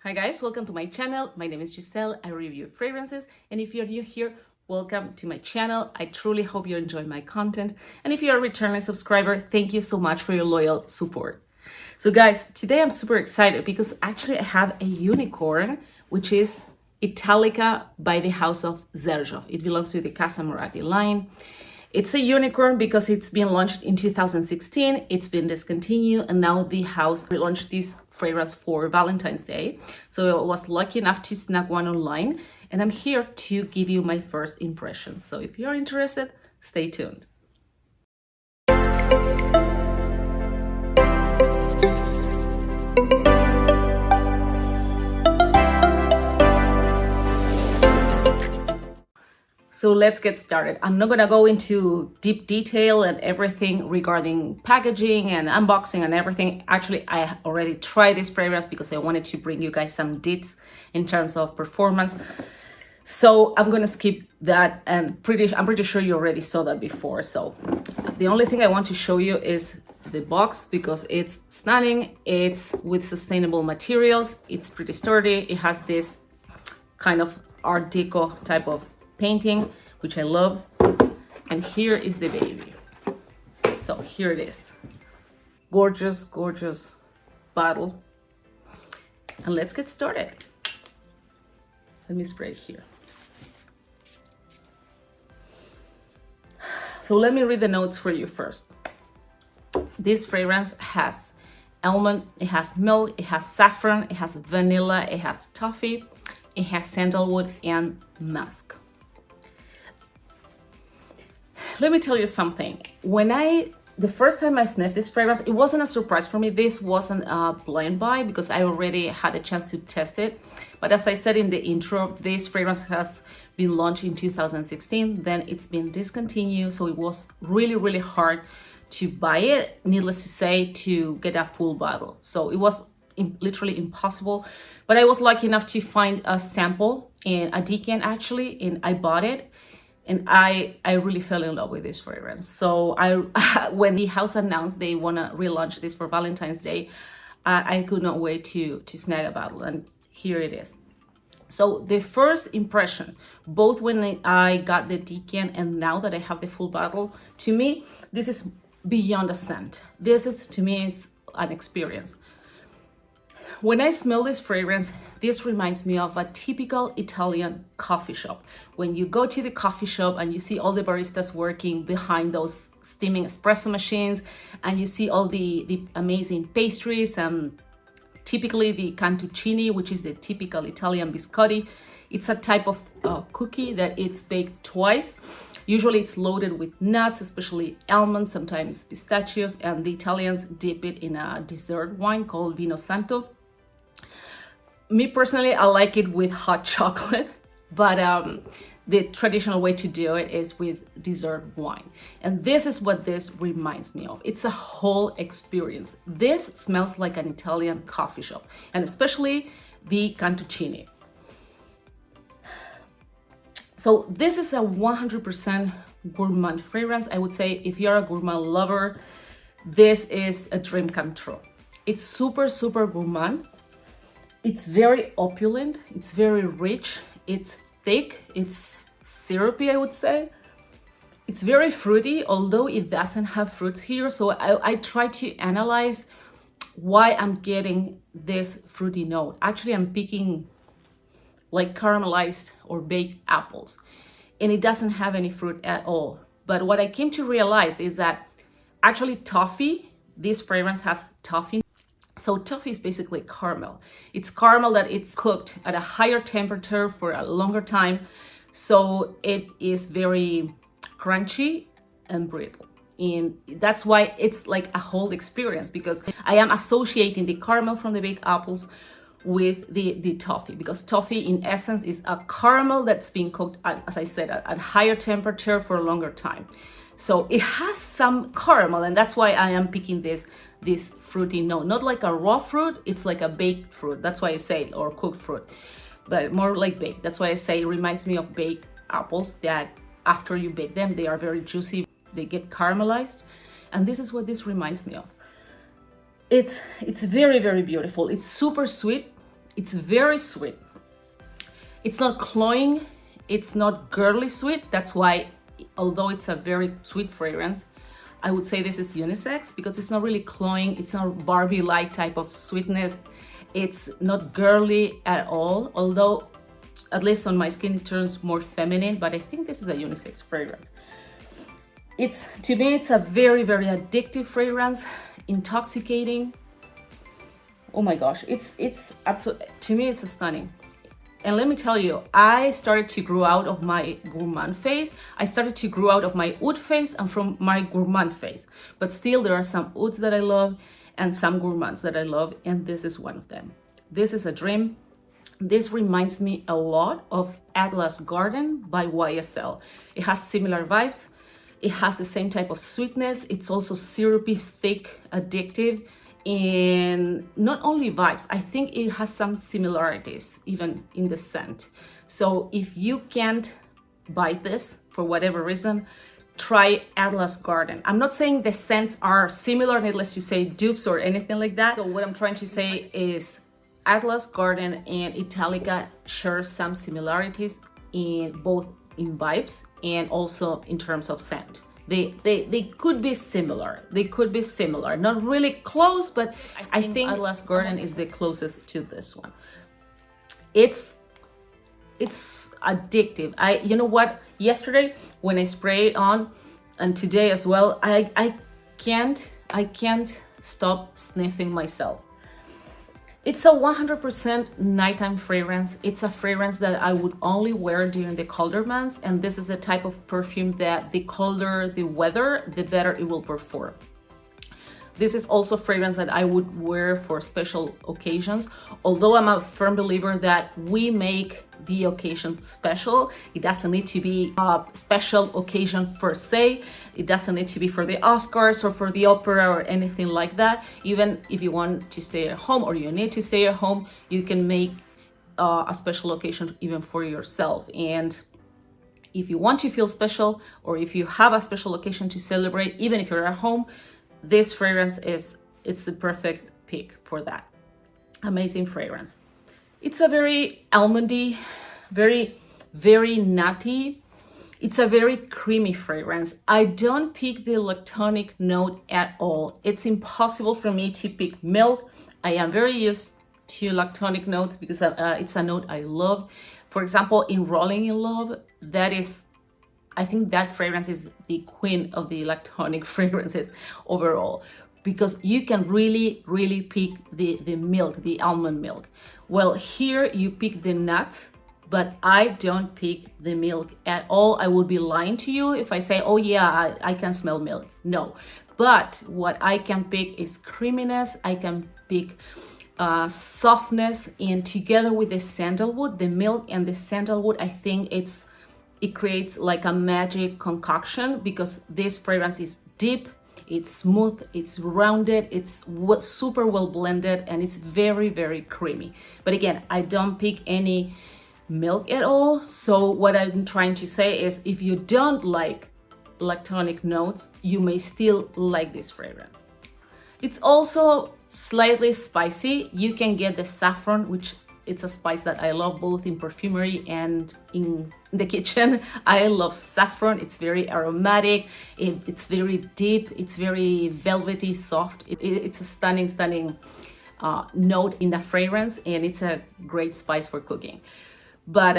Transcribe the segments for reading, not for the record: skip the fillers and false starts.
Hi guys, welcome to my channel. My name is Giselle. I review fragrances, and if you're new here, welcome to my channel. I truly hope you enjoy my content, and if you're a returning subscriber, thank you so much for your loyal support. So guys, today I'm super excited because actually I have a unicorn, which is Italica by the house of Xerjoff. It belongs to the Casamorati line. It's a unicorn because it's been launched in 2016, it's been discontinued, and now the house relaunched this fragrance for Valentine's Day. So I was lucky enough to snag one online, and I'm here to give you my first impressions. So if you're interested, stay tuned. So let's get started. I'm not gonna go into deep detail and everything regarding packaging and unboxing and everything. Actually, I already tried this fragrance because I wanted to bring you guys some deets in terms of performance. So I'm gonna skip that, and I'm pretty sure you already saw that before. So the only thing I want to show you is the box because it's stunning. It's with sustainable materials. It's pretty sturdy. It has this kind of Art Deco type of painting, which I love. And here is the baby. So here it is. Gorgeous, gorgeous bottle. And let's get started. Let me spray it here. So let me read the notes for you first. This fragrance has almond, it has milk, it has saffron, it has vanilla, it has toffee, it has sandalwood and musk. Let me tell you something. The first time I sniffed this fragrance, it wasn't a surprise for me. This wasn't a blind buy because I already had a chance to test it. But as I said in the intro, this fragrance has been launched in 2016. Then it's been discontinued. So it was really, really hard to buy it. Needless to say, to get a full bottle. So it was literally impossible. But I was lucky enough to find a sample in a decant actually, and I bought it. And I really fell in love with this fragrance. So when the house announced they want to relaunch this for Valentine's Day, I could not wait to snag a bottle. And here it is. So the first impression, both when I got the decant and now that I have the full bottle, to me, this is beyond a scent. This is, to me, it's an experience. When I smell this fragrance, this reminds me of a typical Italian coffee shop. When you go to the coffee shop and you see all the baristas working behind those steaming espresso machines, and you see all the amazing pastries, and typically the cantuccini, which is the typical Italian biscotti. It's a type of cookie that it's baked twice. Usually it's loaded with nuts, especially almonds, sometimes pistachios, and the Italians dip it in a dessert wine called Vino Santo. Me personally, I like it with hot chocolate, but the traditional way to do it is with dessert wine. And this is what this reminds me of. It's a whole experience. This smells like an Italian coffee shop, and especially the cantuccini. So this is a 100% gourmand fragrance. I would say if you're a gourmand lover, this is a dream come true. It's super, super gourmand. It's very opulent, it's very rich, it's thick, it's syrupy, I would say. It's very fruity, although it doesn't have fruits here. So I try to analyze why I'm getting this fruity note. Actually, I'm picking like caramelized or baked apples, and it doesn't have any fruit at all. But what I came to realize is that actually toffee, this fragrance has toffee. So toffee is basically caramel. It's caramel that it's cooked at a higher temperature for a longer time. So it is very crunchy and brittle. And that's why it's like a whole experience, because I am associating the caramel from the baked apples with the toffee, because toffee in essence is a caramel that's being cooked at, as I said, at higher temperature for a longer time. So it has some caramel, and that's why I am picking this fruity note. Not like a raw fruit, it's like a baked fruit. That's why I say, or cooked fruit, but more like baked. That's why I say it reminds me of baked apples that after you bake them, they are very juicy. They get caramelized, and this is what this reminds me of. It's very, very beautiful. It's super sweet. It's very sweet. It's not cloying, it's not girly sweet. That's why, although it's a very sweet fragrance, I would say this is unisex, because it's not really cloying, it's not Barbie-like type of sweetness. It's not girly at all, although at least on my skin it turns more feminine, but I think this is a unisex fragrance. To me, it's a very, very addictive fragrance, intoxicating. Oh my gosh, it's absolutely, to me, it's stunning. And let me tell you, I started to grow out of my Gourmand phase. I started to grow out of my oud phase and from my Gourmand phase. But still, there are some ouds that I love and some Gourmands that I love, and this is one of them. This is a dream. This reminds me a lot of Atlas Garden by YSL. It has similar vibes. It has the same type of sweetness. It's also syrupy, thick, addictive, and not only vibes, I think it has some similarities even in the scent. So if you can't buy this for whatever reason, try Atlas Garden. I'm not saying the scents are similar, needless to say, dupes or anything like that. So what I'm trying to say is Atlas Garden and Italica share some similarities in both in vibes and also in terms of scent. They could be similar. They could be similar. Not really close, but I think Atlas Garden is the closest to this one. It's addictive. You know what? Yesterday when I sprayed it on, and today as well, I can't stop sniffing myself. It's a 100% nighttime fragrance. It's a fragrance that I would only wear during the colder months, and this is a type of perfume that the colder the weather, the better it will perform. This is also a fragrance that I would wear for special occasions. Although I'm a firm believer that we make the occasion special. It doesn't need to be a special occasion per se. It doesn't need to be for the Oscars or for the opera or anything like that. Even if you want to stay at home or you need to stay at home, you can make a special occasion even for yourself. And if you want to feel special, or if you have a special occasion to celebrate, even if you're at home, this fragrance it's the perfect pick for that. Amazing fragrance. It's a very almondy, very, very nutty. It's a very creamy fragrance. I don't pick the lactonic note at all. It's impossible for me to pick milk. I am very used to lactonic notes because it's a note I love. For example, in Rolling in Love, I think that fragrance is the queen of the lactonic fragrances overall, because you can really, really pick the milk, the almond milk. Well, here you pick the nuts, but I don't pick the milk at all. I would be lying to you if I say, oh yeah, I can smell milk. No, but what I can pick is creaminess. I can pick softness, and together with the sandalwood, the milk and the sandalwood, I think it creates like a magic concoction, because this fragrance is deep, it's smooth, it's rounded, it's super well blended, and it's very, very creamy. But again, I don't pick any milk at all. So what I'm trying to say is, if you don't like lactonic notes, you may still like this fragrance. It's also slightly spicy. You can get the saffron, which it's a spice that I love both in perfumery and in the kitchen. I love saffron. It's very aromatic. It's very deep. It's very velvety, soft. It's a stunning note in the fragrance, and it's a great spice for cooking. But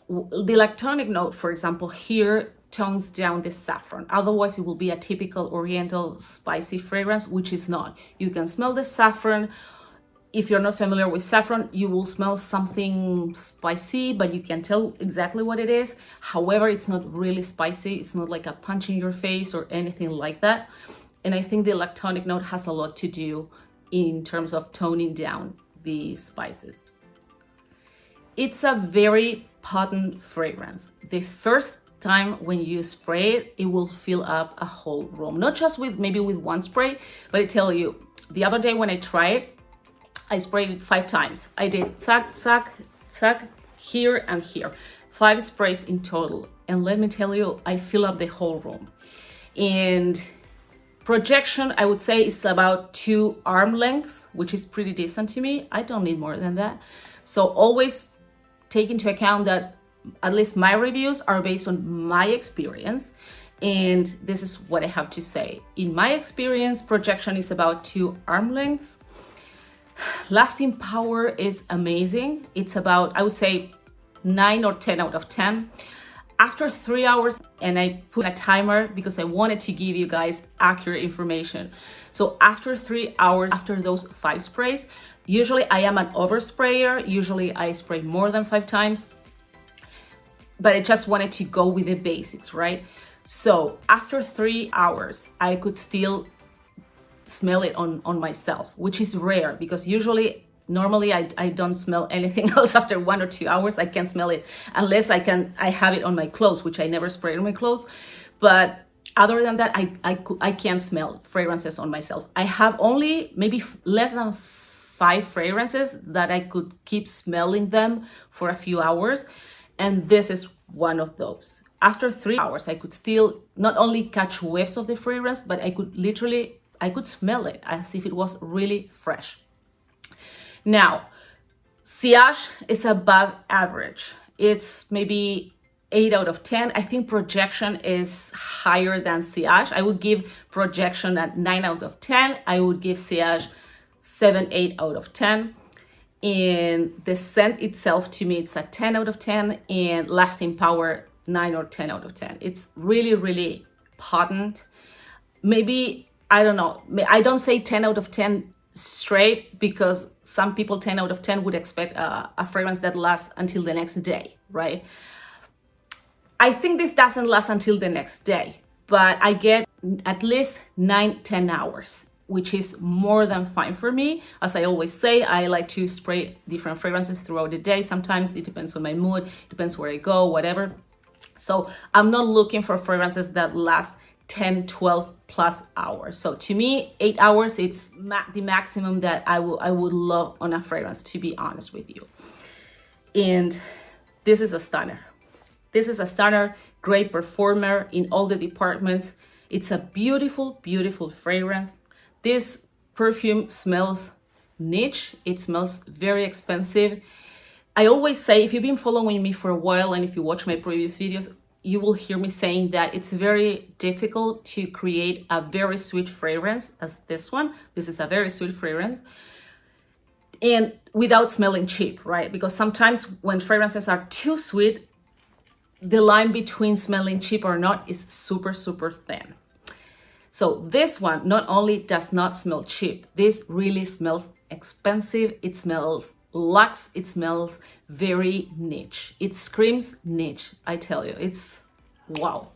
the lactonic note, for example, here tones down the saffron. Otherwise, it will be a typical Oriental spicy fragrance, which is not. You can smell the saffron. If you're not familiar with saffron, you will smell something spicy, but you can tell exactly what it is. However, it's not really spicy. It's not like a punch in your face or anything like that. And I think the lactonic note has a lot to do in terms of toning down the spices. It's a very potent fragrance. The first time when you spray it, it will fill up a whole room. Not just maybe with one spray, but I tell you, the other day when I tried it, I sprayed it 5 times. I did zack, zack, zack, here and here. 5 sprays in total. And let me tell you, I fill up the whole room. And projection, I would say, is about 2 arm lengths, which is pretty decent to me. I don't need more than that. So always take into account that at least my reviews are based on my experience. And this is what I have to say. In my experience, projection is about 2 arm lengths. Lasting power is amazing. It's about, I would say, 9 or 10 out of 10. After 3 hours, and I put a timer because I wanted to give you guys accurate information. So after 3 hours, after those 5 sprays, usually I am an oversprayer. Usually I spray more than 5 times, but I just wanted to go with the basics, right? So after 3 hours, I could still smell it on myself, which is rare because normally I don't smell anything else after 1 or 2 hours. I can't smell it unless I have it on my clothes, which I never spray on my clothes. But other than that, I can't smell fragrances on myself. I have only maybe less than 5 fragrances that I could keep smelling them for a few hours. And this is one of those. After 3 hours, I could still not only catch whiffs of the fragrance, but I could smell it as if it was really fresh. Now, sillage is above average. It's maybe 8 out of 10. I think projection is higher than sillage. I would give projection at 9 out of 10. I would give sillage 7, 8 out of 10. And the scent itself, to me, it's a 10 out of 10. And lasting power, 9 or 10 out of 10. It's really, really potent. Maybe, I don't know, I don't say 10 out of 10 straight because some people 10 out of 10 would expect a fragrance that lasts until the next day, right? I think this doesn't last until the next day, but I get at least 9, 10 hours, which is more than fine for me. As I always say, I like to spray different fragrances throughout the day. Sometimes it depends on my mood, depends where I go, whatever. So I'm not looking for fragrances that last 10, 12 plus hours. So to me, 8 hours, it's the maximum that I would love on a fragrance, to be honest with you. And this is a stunner. This is a stunner, great performer in all the departments. It's a beautiful, beautiful fragrance. This perfume smells niche. It smells very expensive. I always say, if you've been following me for a while and if you watch my previous videos, you will hear me saying that it's very difficult to create a very sweet fragrance as this one. This is a very sweet fragrance. And without smelling cheap, right? Because sometimes when fragrances are too sweet, the line between smelling cheap or not is super, super thin. So this one not only does not smell cheap, this really smells expensive. It smells luxe. It smells very niche. It screams niche, I tell you. It's wow.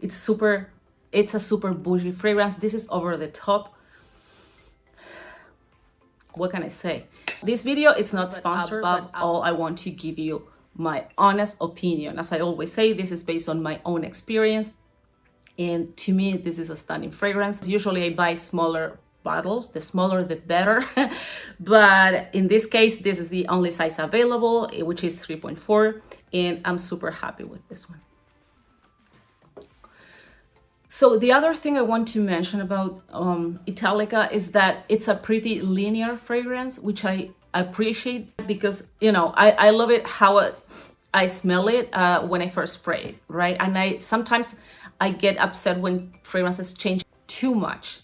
It's a super bougie fragrance. This is over the top. What can I say? This video is not sponsored, but all I want to give you my honest opinion. As I always say, this is based on my own experience. And to me, this is a stunning fragrance. Usually I buy smaller bottles, the smaller the better. But in this case, this is the only size available, which is 3.4. And I'm super happy with this one. So the other thing I want to mention about Italica is that it's a pretty linear fragrance, which I appreciate because, you know, I love it how I smell it when I first spray it, right? And sometimes I get upset when fragrances change too much.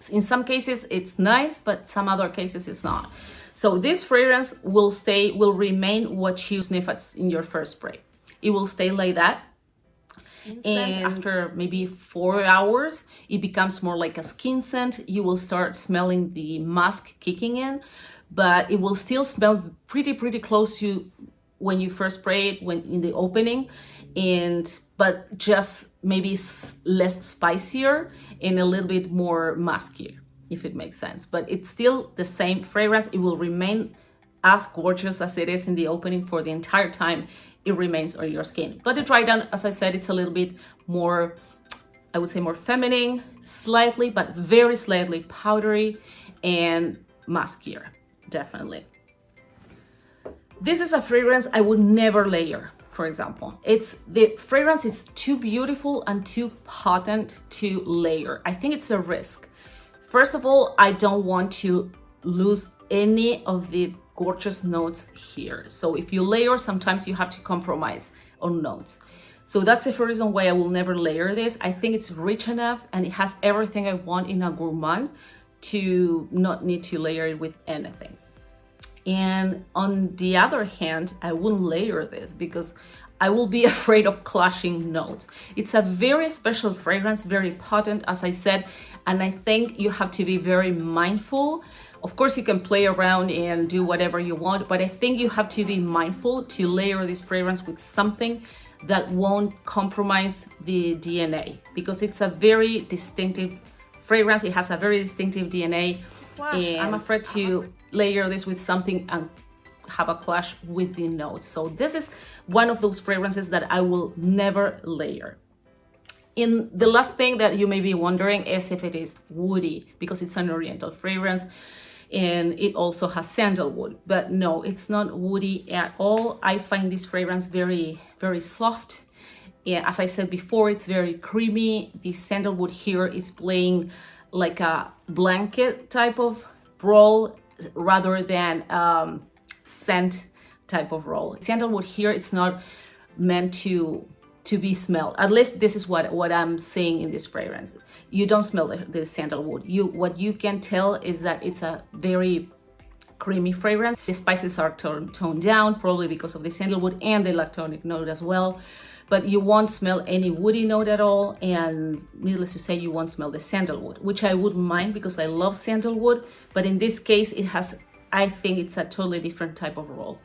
In some cases it's nice, but some other cases it's not. So this fragrance will remain what you sniff in your first spray. It will stay like that. And after maybe 4 hours, it becomes more like a skin scent. You will start smelling the musk kicking in, but it will still smell pretty close to when you first spray it in the opening, but just maybe less spicier and a little bit more muskier, if it makes sense. But it's still the same fragrance. It will remain as gorgeous as it is in the opening for the entire time it remains on your skin. But the dry down, as I said, it's a little bit more, I would say more feminine, slightly, but very slightly powdery and muskier, definitely. This is a fragrance I would never layer, for example. The fragrance is too beautiful and too potent to layer. I think it's a risk. First of all, I don't want to lose any of the gorgeous notes here. So if you layer, sometimes you have to compromise on notes. So that's the first reason why I will never layer this. I think it's rich enough and it has everything I want in a gourmand to not need to layer it with anything. And on the other hand, I wouldn't layer this because I will be afraid of clashing notes. It's a very special fragrance, very potent, as I said, and I think you have to be very mindful. Of course, you can play around and do whatever you want, but I think you have to be mindful to layer this fragrance with something that won't compromise the DNA, because it's a very distinctive fragrance. It has a very distinctive DNA. And I'm afraid to layer this with something and have a clash with the notes. So this is one of those fragrances that I will never layer. And the last thing that you may be wondering is if it is woody, because it's an oriental fragrance and it also has sandalwood. But no, it's not woody at all. I find this fragrance very, very soft. And as I said before, it's very creamy. The sandalwood here is playing like a blanket type of role rather than scent type of role. Sandalwood here, it's not meant to be smelled. At least this is what I'm seeing in this fragrance. You don't smell the sandalwood. What you can tell is that it's a very creamy fragrance. The spices are toned down, probably because of the sandalwood and the lactonic note as well. But you won't smell any woody note at all, and needless to say, you won't smell the sandalwood, which I wouldn't mind because I love sandalwood. But in this case, I think it's a totally different type of role.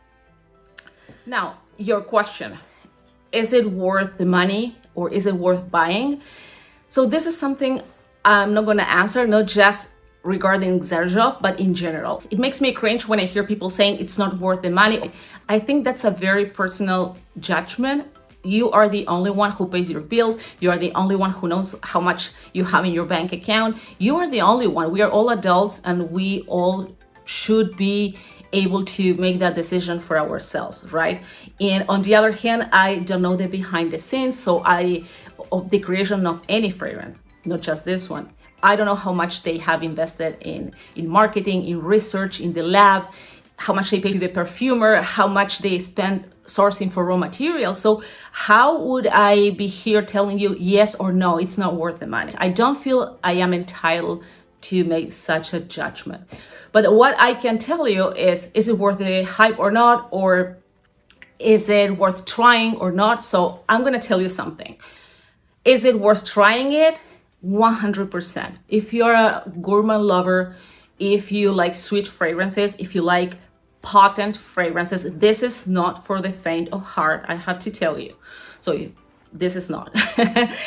Now, your question, is it worth the money or is it worth buying? So this is something I'm not going to answer, not just regarding Xerjoff, but in general. It makes me cringe when I hear people saying it's not worth the money. I think that's a very personal judgment. You are the only one who pays your bills. You are the only one who knows how much you have in your bank account. You are the only one. We are all adults and we all should be able to make that decision for ourselves, right? And on the other hand, I don't know the behind the scenes, of the creation of any fragrance, not just this one. I don't know how much they have invested in marketing, in research, in the lab, how much they pay to the perfumer, how much they spend sourcing for raw materials. So how would I be here telling you yes or no, it's not worth the money? I don't feel I am entitled to make such a judgment. But what I can tell you is it worth the hype or not? Or is it worth trying or not? So I'm going to tell you something. Is it worth trying it? 100%. If you're a gourmand lover, if you like sweet fragrances, if you like potent fragrances, this is not for the faint of heart, I have to tell you. So this is not.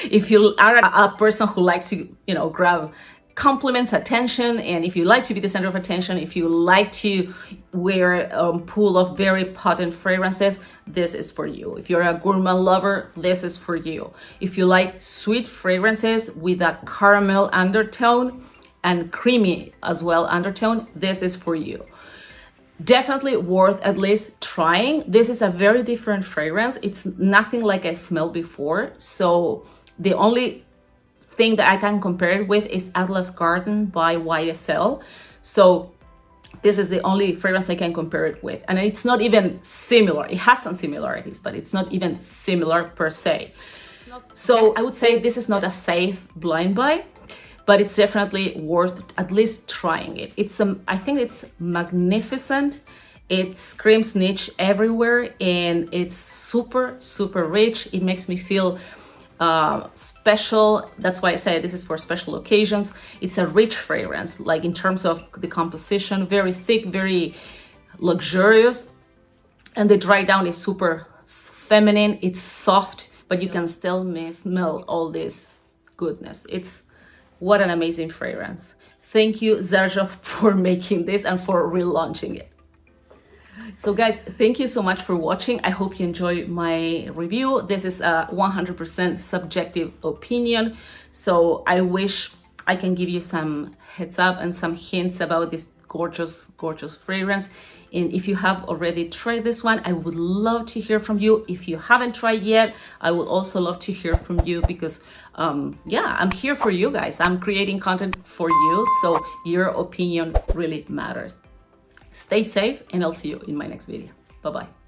If you are a person who likes to, grab compliments, attention, and if you like to be the center of attention, if you like to wear a pool of very potent fragrances, this is for you. If you're a gourmand lover, this is for you. If you like sweet fragrances with a caramel undertone and creamy as well undertone, this is for you. Definitely worth at least trying. This is a very different fragrance. It's nothing like I smelled before. So the only thing that I can compare it with is Atlas Garden by YSL. So this is the only fragrance I can compare it with. And it's not even similar. It has some similarities, but it's not even similar per se. So I would say this is not a safe blind buy, but it's definitely worth at least trying it. I think it's magnificent. It screams niche everywhere and it's super, super rich. It makes me feel special. That's why I say this is for special occasions. It's a rich fragrance, like in terms of the composition, very thick, very luxurious. And the dry down is super feminine. It's soft, but you can still smell all this goodness. What an amazing fragrance. Thank you, Xerjoff, for making this and for relaunching it. So guys, thank you so much for watching. I hope you enjoy my review. This is a 100% subjective opinion. So I wish I can give you some heads up and some hints about this gorgeous, gorgeous fragrance. And if you have already tried this one, I would love to hear from you. If you haven't tried yet, I would also love to hear from you because I'm here for you guys. I'm creating content for you. So your opinion really matters. Stay safe, and I'll see you in my next video. Bye-bye.